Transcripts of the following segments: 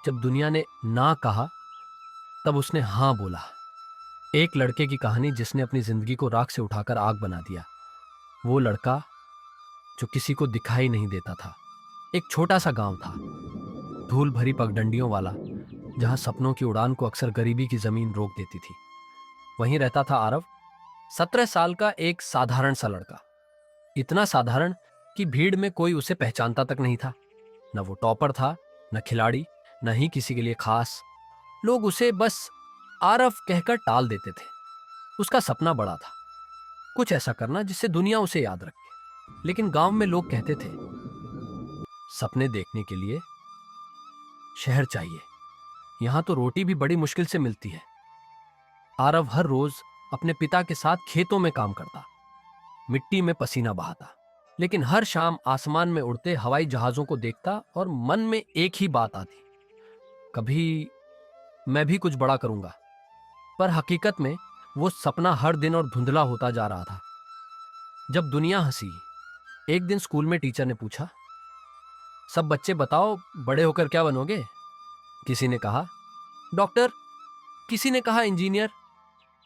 जब दुनिया ने ना कहा तब उसने हाँ बोला। एक लड़के की कहानी जिसने अपनी जिंदगी को राख से उठाकर आग बना दिया। वो लड़का जो किसी को दिखाई नहीं देता था। एक छोटा सा गांव था, धूल भरी पगडंडियों वाला, जहां सपनों की उड़ान को अक्सर गरीबी की जमीन रोक देती थी। वहीं रहता था आरव, 17 साल का एक साधारण सा लड़का। इतना साधारण कि भीड़ में कोई उसे पहचानता तक नहीं था। न वो टॉपर था, न खिलाड़ी, न ही किसी के लिए खास। लोग उसे बस आरव कहकर टाल देते थे। उसका सपना बड़ा था, कुछ ऐसा करना जिससे दुनिया उसे याद रखे। लेकिन गांव में लोग कहते थे, सपने देखने के लिए शहर चाहिए, यहां तो रोटी भी बड़ी मुश्किल से मिलती है। आरव हर रोज अपने पिता के साथ खेतों में काम करता, मिट्टी में पसीना बहाता, लेकिन हर शाम आसमान में उड़ते हवाई जहाजों को देखता और मन में एक ही बात आती, कभी मैं भी कुछ बड़ा करूंगा। पर हकीकत में वो सपना हर दिन और धुंधला होता जा रहा था। जब दुनिया हंसी, एक दिन स्कूल में टीचर ने पूछा, सब बच्चे बताओ बड़े होकर क्या बनोगे? किसी ने कहा डॉक्टर, किसी ने कहा इंजीनियर,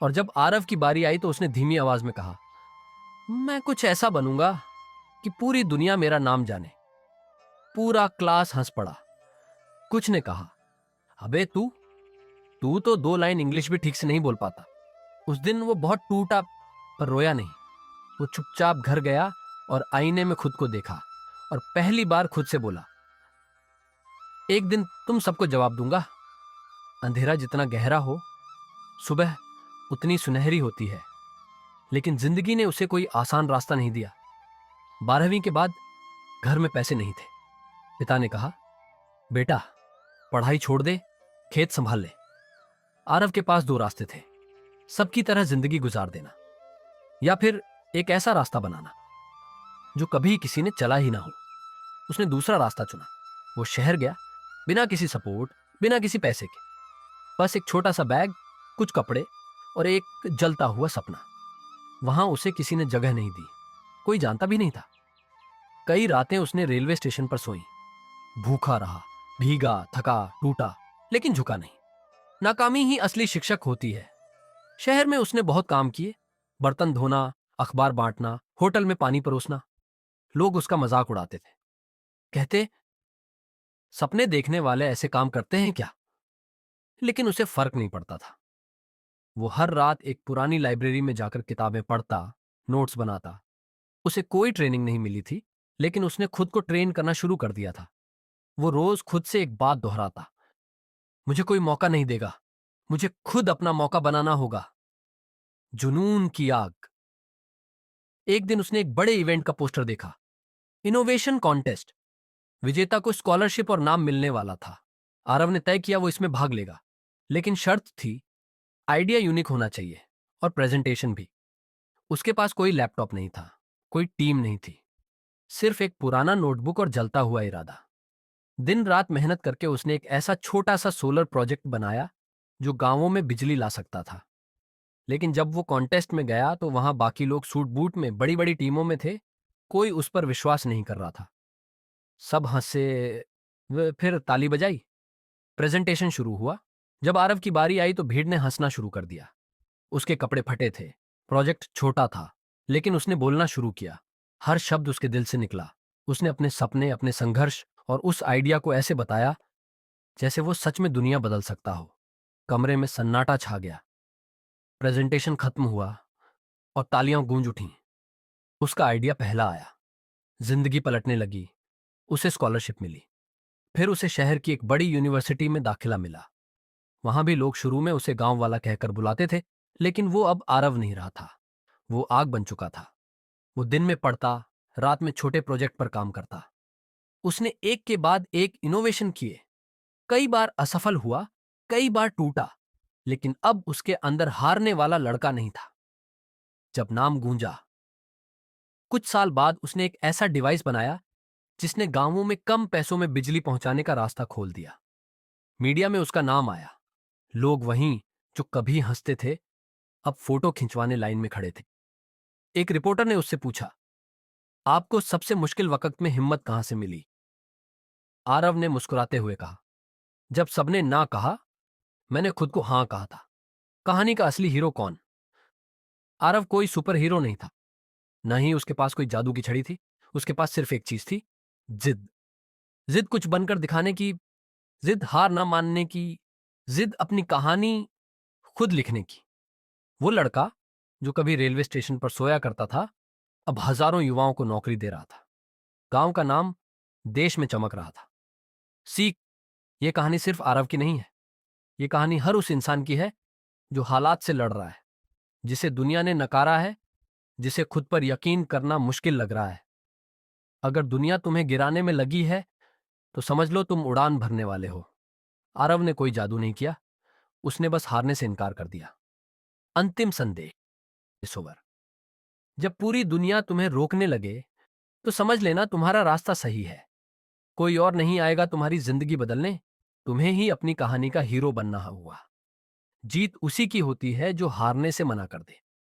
और जब आरव की बारी आई तो उसने धीमी आवाज में कहा, मैं कुछ ऐसा बनूंगा कि पूरी दुनिया मेरा नाम जाने। पूरा क्लास हंस पड़ा। कुछ ने कहा, अबे तू तू तो 2 लाइन इंग्लिश भी ठीक से नहीं बोल पाता। उस दिन वो बहुत टूटा, पर रोया नहीं। वो चुपचाप घर गया और आईने में खुद को देखा और पहली बार खुद से बोला, एक दिन तुम सबको जवाब दूंगा। अंधेरा जितना गहरा हो, सुबह उतनी सुनहरी होती है। लेकिन जिंदगी ने उसे कोई आसान रास्ता नहीं दिया। 12वीं के बाद घर में पैसे नहीं थे। पिता ने कहा, बेटा पढ़ाई छोड़ दे, खेत संभाल ले। आरव के पास 2 रास्ते थे, सबकी तरह जिंदगी गुजार देना, या फिर एक ऐसा रास्ता बनाना जो कभी किसी ने चला ही ना हो। उसने दूसरा रास्ता चुना। वो शहर गया, बिना किसी सपोर्ट, बिना किसी पैसे के। बस एक छोटा सा बैग, कुछ कपड़े और एक जलता हुआ सपना। वहां उसे किसी ने जगह नहीं दी, कोई जानता भी नहीं था। कई रातें उसने रेलवे स्टेशन पर सोई, भूखा रहा, भीगा, थका, टूटा, लेकिन झुका नहीं। नाकामी ही असली शिक्षक होती है। शहर में उसने बहुत काम किए, बर्तन धोना, अखबार बांटना, होटल में पानी परोसना। लोग उसका मजाक उड़ाते थे, कहते, सपने देखने वाले ऐसे काम करते हैं क्या? लेकिन उसे फर्क नहीं पड़ता था। वो हर रात एक पुरानी लाइब्रेरी में जाकर किताबें पढ़ता, नोट्स बनाता। उसे कोई ट्रेनिंग नहीं मिली थी, लेकिन उसने खुद को ट्रेन करना शुरू कर दिया था। वो रोज खुद से एक बात दोहराता, मुझे कोई मौका नहीं देगा, मुझे खुद अपना मौका बनाना होगा। जुनून की आग। एक दिन उसने एक बड़े इवेंट का पोस्टर देखा, इनोवेशन कॉन्टेस्ट। विजेता को स्कॉलरशिप और नाम मिलने वाला था। आरव ने तय किया वो इसमें भाग लेगा, लेकिन शर्त थी, आइडिया यूनिक होना चाहिए और प्रेजेंटेशन भी। उसके पास कोई लैपटॉप नहीं था, कोई टीम नहीं थी, सिर्फ एक पुराना नोटबुक और जलता हुआ इरादा। दिन रात मेहनत करके उसने एक ऐसा छोटा सा सोलर प्रोजेक्ट बनाया जो गांवों में बिजली ला सकता था। लेकिन जब वो कॉन्टेस्ट में गया तो वहां बाकी लोग सूट बूट में बड़ी बड़ी टीमों में थे। कोई उस पर विश्वास नहीं कर रहा था। सब हंसे, फिर ताली बजाई। प्रेजेंटेशन शुरू हुआ। जब आरव की बारी आई तो भीड़ ने हंसना शुरू कर दिया। उसके कपड़े फटे थे, प्रोजेक्ट छोटा था, लेकिन उसने बोलना शुरू किया। हर शब्द उसके दिल से निकला। उसने अपने सपने, अपने संघर्ष और उस आइडिया को ऐसे बताया जैसे वो सच में दुनिया बदल सकता हो। कमरे में सन्नाटा छा गया। प्रेजेंटेशन खत्म हुआ और तालियां गूंज उठीं। उसका आइडिया पहला आया, जिंदगी पलटने लगी। उसे स्कॉलरशिप मिली। फिर उसे शहर की एक बड़ी यूनिवर्सिटी में दाखिला मिला। वहां भी लोग शुरू में उसे गांव वाला कहकर बुलाते थे, लेकिन वो अब आरव नहीं रहा था। वो आग बन चुका था। वो दिन में पढ़ता, रात में छोटे प्रोजेक्ट पर काम करता। उसने एक के बाद एक इनोवेशन किए। कई बार असफल हुआ, कई बार टूटा, लेकिन अब उसके अंदर हारने वाला लड़का नहीं था। जब नाम गूंजा, कुछ साल बाद उसने एक ऐसा डिवाइस बनाया जिसने गांवों में कम पैसों में बिजली पहुंचाने का रास्ता खोल दिया। मीडिया में उसका नाम आया। लोग वहीं जो कभी हंसते थे, अब फोटो खिंचवाने लाइन में खड़े थे। एक रिपोर्टर ने उससे पूछा, आपको सबसे मुश्किल वक्त में हिम्मत कहां से मिली? आरव ने मुस्कुराते हुए कहा, जब सबने ना कहा, मैंने खुद को हां कहा था। कहानी का असली हीरो कौन? आरव कोई सुपर हीरो नहीं था, न ही उसके पास कोई जादू की छड़ी थी। उसके पास सिर्फ एक चीज थी, जिद। जिद कुछ बनकर दिखाने की, जिद हार ना मानने की, जिद अपनी कहानी खुद लिखने की। वो लड़का जो कभी रेलवे स्टेशन पर सोया करता था, अब हजारों युवाओं को नौकरी दे रहा था। गांव का नाम देश में चमक रहा था। सीख, ये कहानी सिर्फ आरव की नहीं है। ये कहानी हर उस इंसान की है जो हालात से लड़ रहा है, जिसे दुनिया ने नकारा है, जिसे खुद पर यकीन करना मुश्किल लग रहा है। अगर दुनिया तुम्हें गिराने में लगी है तो समझ लो तुम उड़ान भरने वाले हो। आरव ने कोई जादू नहीं किया, उसने बस हारने से इनकार कर दिया। अंतिम संदेश ओवर। जब पूरी दुनिया तुम्हें रोकने लगे तो समझ लेना तुम्हारा रास्ता सही है। कोई और नहीं आएगा तुम्हारी जिंदगी बदलने, तुम्हें ही अपनी कहानी का हीरो बनना हुआ। जीत उसी की होती है जो हारने से मना कर दे।